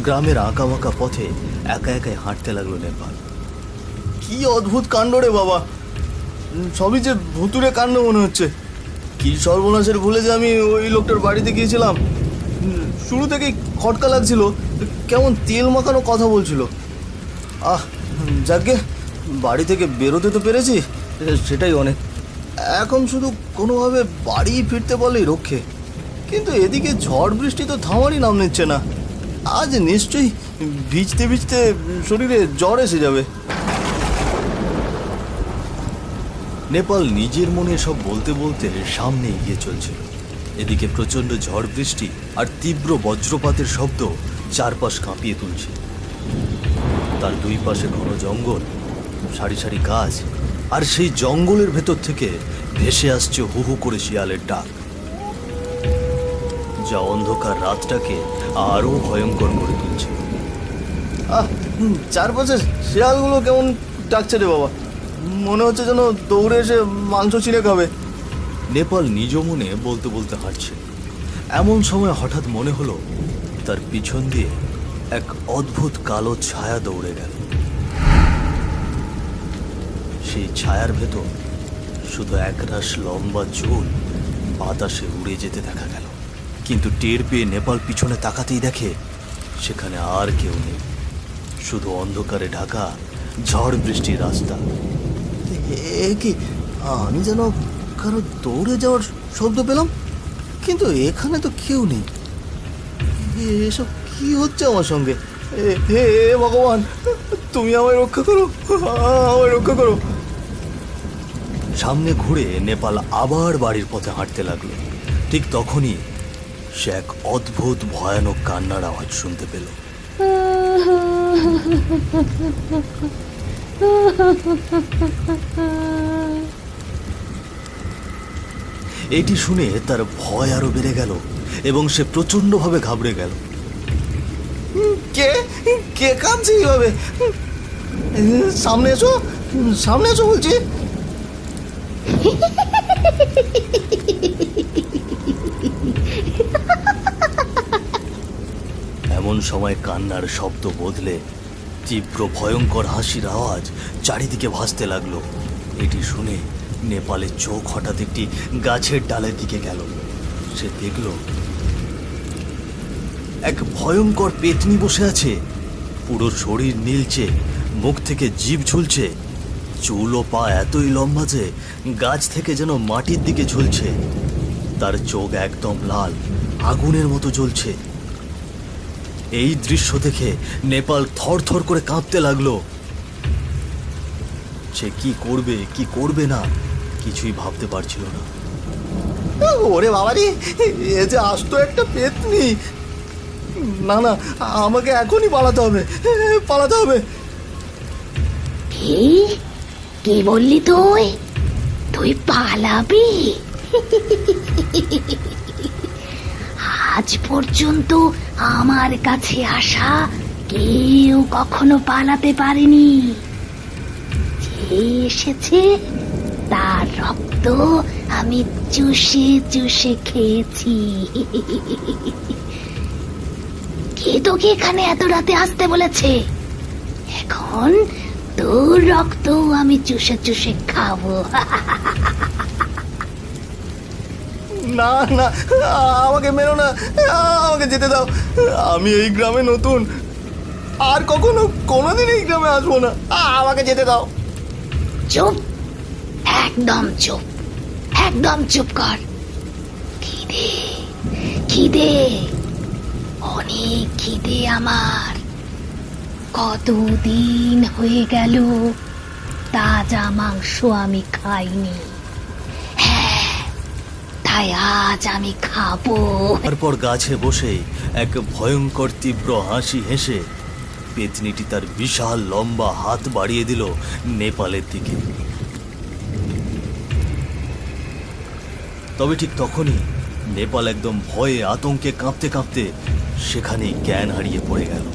গ্রামের আঁকা বাঁকা পথে একা একাই হাঁটতে লাগলো নেপাল। কি অদ্ভুত কাণ্ড রে বাবা, সবই যে ভুতুরে কাণ্ড মনে হচ্ছে। কি সর্বনাশের ভুলে যে আমি ওই লোকটার বাড়িতে গিয়েছিলাম। শুরু থেকেই খটকা লাগছিল, কেমন তেল মাখানো কথা বলছিল। যাকে বাড়ি থেকে বেরোতে তো পেরেছি, সেটাই অনেক। এখন শুধু কোনোভাবে বাড়ি ফিরতে বলেই রক্ষে। কিন্তু এদিকে ঝড় বৃষ্টি তো থামারই নাম নিচ্ছে না। আজ নিশ্চয়ই ভিজতে ভিজতে শরীরে জ্বর এসে যাবে। নেপাল নিজের মনে সব বলতে বলতে সামনে এগিয়ে চলছিল। এদিকে প্রচণ্ড ঝড় বৃষ্টি আর তীব্র বজ্রপাতের শব্দ চারপাশ কাঁপিয়ে তুলছে। তার দুই পাশে ঘন জঙ্গল, সারি সারি গাছ, আর সেই জঙ্গলের ভেতর থেকে ভেসে আসছে হু হু করে শিয়ালের ডাক, যা অন্ধকার রাতটাকে আরো ভয়ঙ্কর করে তুলছে। চারপাশে শিয়ালগুলো কেমন ডাকছে রে বাবা, মনে হচ্ছে যেন দৌড়ে এসে মাংস ছিঁড়ে খাবে। নেপাল নিজ মনে বলতে বলতে হাঁটছে। এমন সময় হঠাৎ মনে হলো তার পিছন দিয়ে এক অদ্ভুত কালো ছায়া দৌড়ে গেল। সেই ছায়ার ভেতর শুধু একরাশ লম্বা চুল বাতাসে উড়ে যেতে দেখা গেল। কিন্তু টের পেয়ে নেপাল পিছনে তাকাতেই দেখে সেখানে আর কেউ নেই, শুধু অন্ধকারে ঢাকা ঝড় বৃষ্টির রাস্তা। কি আমি যেন কারো দৌড়ে যাওয়ার শব্দ পেলাম, কিন্তু এখানে তো কেউ নেই। এসব কি হচ্ছে আমার সঙ্গে? হে ভগবান, তুমি আমায় রক্ষা করো, আমায় রক্ষা করো। সামনে ঘুরে নেপাল আবার বাড়ির পথে হাঁটতে লাগলো। ঠিক তখনই সে এক অদ্ভুত ভয়ানক কান্নার আওয়াজ শুনতে পেল। এটি শুনে তার ভয় আরো বেড়ে গেল এবং সে প্রচন্ডভাবে ঘাবড়ে গেল। কে কে কাঁদছে এইভাবে? সামনে এসো, সামনে এসো বলছি। এমন সময় কান্নার শব্দ বদলে তীব্র ভয়ঙ্কর হাসির আওয়াজ চারিদিকে ভাসতে লাগলো। এটি শুনে নেপালের চোখ হঠাৎ একটি গাছের ডালের দিকে গেল। সে দেখল এক ভয়ঙ্কর পেতনি বসে আছে। পুরো শরীর নীলচে, মুখ থেকে জিভ ঝুলছে, চুল ও পা এতই লম্বা যে গাছ থেকে যেন মাটির দিকে ঝুলছে। তার চোখ একদম লাল, আগুনের মতো জ্বলছে। এই দৃশ্য দেখে নেপাল থরথর করে কাঁপতে লাগলো। সে কি করবে কি করবে না কিছুই ভাবতে পারছিল না। ওরে বাবারি, এ যে আস্ত একটা পেতনি। না না, আমাকে এখনই পালাতে হবে, পালাতে হবে। কি বললি তুই? তুই পালাবি? আজ পর্যন্ত আমার কাছে আসা কেউ কখনো পালাতে পারেনি। যে এসেছে তার রক্ত আমি চুষে চুষে খেয়েছি। কে তোকে এখানে এত রাতে আসতে বলেছে? এখন তোর রক্ত আমি চুষে চুষে খাবো। না না, আমাকে মেরো না, আমাকে যেতে দাও। আমি এই গ্রামে নতুন, আর কখনো কোনোদিন এই গ্রামে আসবো না। আমাকে যেতে দাও। চুপ, একদম চুপ, একদম চুপ কর। খিদে খিদে, অনেক খিদে আমার। কতদিন হয়ে গেল তাজা মাংস আমি খাইনি। হ্যাঁ, তাই আজ আমি খাবো। তারপর গাছে বসে এক ভয়ঙ্কর তীব্র হাসি হেসে পেতনিটি তার বিশাল লম্বা হাত বাড়িয়ে দিল নেপালের দিকে। তবে ঠিক তখনই নেপাল একদম ভয়ে আতঙ্কে কাঁপতে কাঁপতে সেখানেই জ্ঞান হারিয়ে পড়ে গেল।